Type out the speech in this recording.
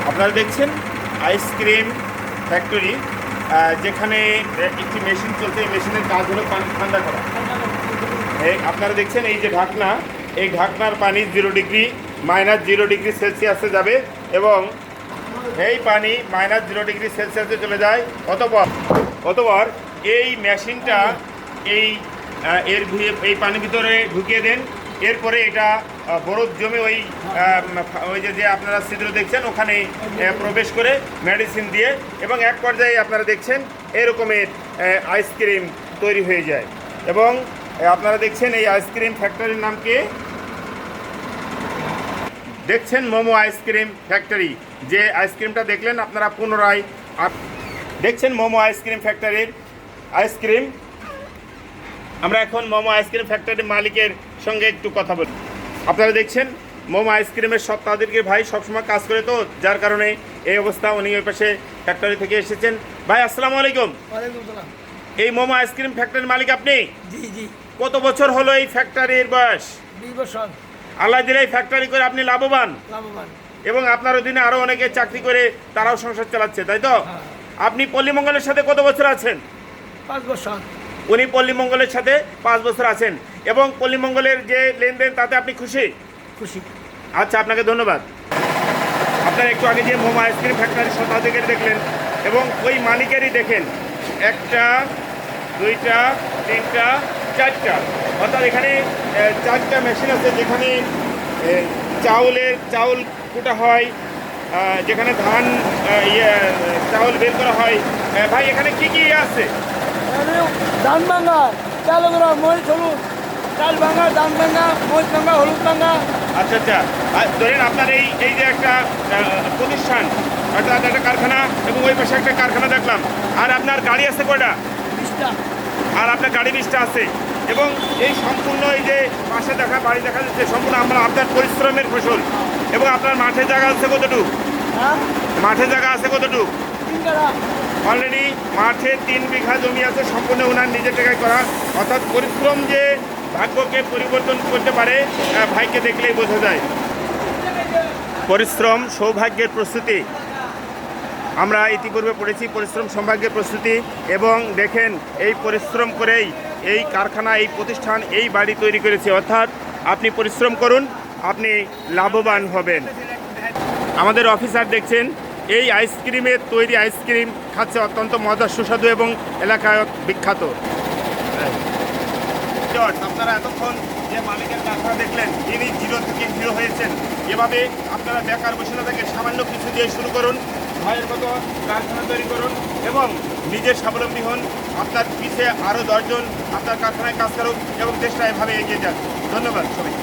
আপনারা দেখছেন ice cream factory, যেখানে একটি মেশিন চলছে। এই মেশিনের কাজ হলো পানি ঠান্ডা করা। আপনারা দেখছেন এই যে ঢাকনা, এই ঢাকনার পানি 0 ডিগ্রি -0 ডিগ্রি সেলসিয়াসে যাবে এবং এই পানি -0 ডিগ্রি সেলসিয়াসে চলে যায়। অতপর এই মেশিনটা এই পানির ভিতরে ঢুকিয়ে দেন। এরপরে এটা বরফ জমে ওই যে আপনারা ছিদ্র দেখছেন ওখানে প্রবেশ করে মেডিসিন দিয়ে এবং এক পর্যায়ে আপনারা দেখছেন এরকমের আইসক্রিম তৈরি হয়ে যায়। এবং আপনারা দেখছেন এই আইসক্রিম ফ্যাক্টরির নাম কি? দেখছেন মোমো আইসক্রিম ফ্যাক্টরি। যে আইসক্রিমটা দেখলেন আপনারা পুনরায় দেখছেন মোমো আইসক্রিম ফ্যাক্টরির আইসক্রিম। আমরা এখন মোমো আইসক্রিম ফ্যাক্টরির মালিকের সঙ্গে একটু কথা বলি। আপনারা দেখছেন মোমো আইসক্রিমের তাদেরকে ভাই সবসময় কাজ করে, তো যার কারণে এই অবস্থা। উনি ওই পাশে ফ্যাক্টরি থেকে এসেছেন। ভাই আসসালামু আলাইকুম। এই মোমো আইসক্রিম ফ্যাক্টরির মালিক আপনি? জি জি। কত বছর হলো এই ফ্যাক্টরির বয়স? 2 বছর। আল্লাহ দিলে এই ফ্যাক্টরি করে আপনি লাভবান এবং আপনার অধীনে আরও অনেকে চাকরি করে তারাও সংসার চালাচ্ছে, তাই তো? আপনি পল্লীমঙ্গলের সাথে কত বছর আছেন? 5 বছর। উনি পল্লীমঙ্গলের সাথে 5 বছর আছেন এবং পল্লীমঙ্গলের যে লেনদেন তাতে আপনি খুশি? খুশি। আচ্ছা, আপনাকে ধন্যবাদ। আপনার একটু আগে যে মোমো আইসক্রিম ফ্যাক্টরির শতাধিকের দেখলেন এবং ওই মালিকেরই দেখেন 1টা 2টা 3টা 4টা, অর্থাৎ এখানে 4টা মেশিন আছে যেখানে চাউল কুটা হয়, যেখানে ধান চাউল বের করা হয়। ভাই এখানে কি কি আছে? ধান ভাঙা, চাল ভাঙা, মরিচ হলুদ, চাল ভাঙা, ধান ভাঙা, মরিচ ভাঙা, হলুদ ভাঙা। আচ্ছা আচ্ছা। ধরেন আপনার এই যে একটা প্রতিষ্ঠান, অর্থাৎ একটা কারখানা এবং ওই পাশে একটা কারখানা দেখলাম। আর আপনার গাড়ি আছে কয়টা? 20টা। আর আপনার গাড়ি 20টা আছে এবং এই সম্পূর্ণ এই যে পাশে বাড়ি দেখা যাচ্ছে সম্পূর্ণ আপনার পরিশ্রমের ফসল। এবং আপনার মাঠে জায়গা আছে কতটুকু? মাঠে জায়গা আছে কতটুকু? 3 কাঠা। অলরেডি মাঠে 3 বিঘা জমি আছে, সম্পূর্ণ ওনার নিজের টাকায় করা। অর্থাৎ পরিশ্রম যে ভাগ্যকে পরিবর্তন করতে পারে ভাইকে দেখলেই বোঝা যায়। পরিশ্রম সৌভাগ্যের প্রস্তুতি, আমরা ইতিপূর্বে পড়েছি পরিশ্রম সৌভাগ্যের প্রস্তুতি। এবং দেখেন এই পরিশ্রম করেই এই কারখানা, এই প্রতিষ্ঠান, এই বাড়ি তৈরি করেছে। অর্থাৎ আপনি পরিশ্রম করুন, আপনি লাভবান হবেন। আমাদের অফিসার দেখছেন এই আইসক্রিমের তৈরি আইসক্রিম খাচ্ছে, অত্যন্ত মজার, সুস্বাদু এবং এলাকায় বিখ্যাত। আপনারা এতক্ষণ যে মালিকের কারখানা দেখলেন, ইনি 0 থেকে হিরো হয়েছেন। এভাবে আপনারা বেকার বসে না থেকে সামান্য কিছু দিয়ে শুরু করুন, ভাইয়ের মতো কারখানা তৈরি করুন এবং নিজের স্বাবলম্বী হন। আপনার পিছিয়ে আরও 10 জন আপনার কারখানায় কাজ করুক এবং দেশটা এভাবে এগিয়ে যান। ধন্যবাদ সবাই।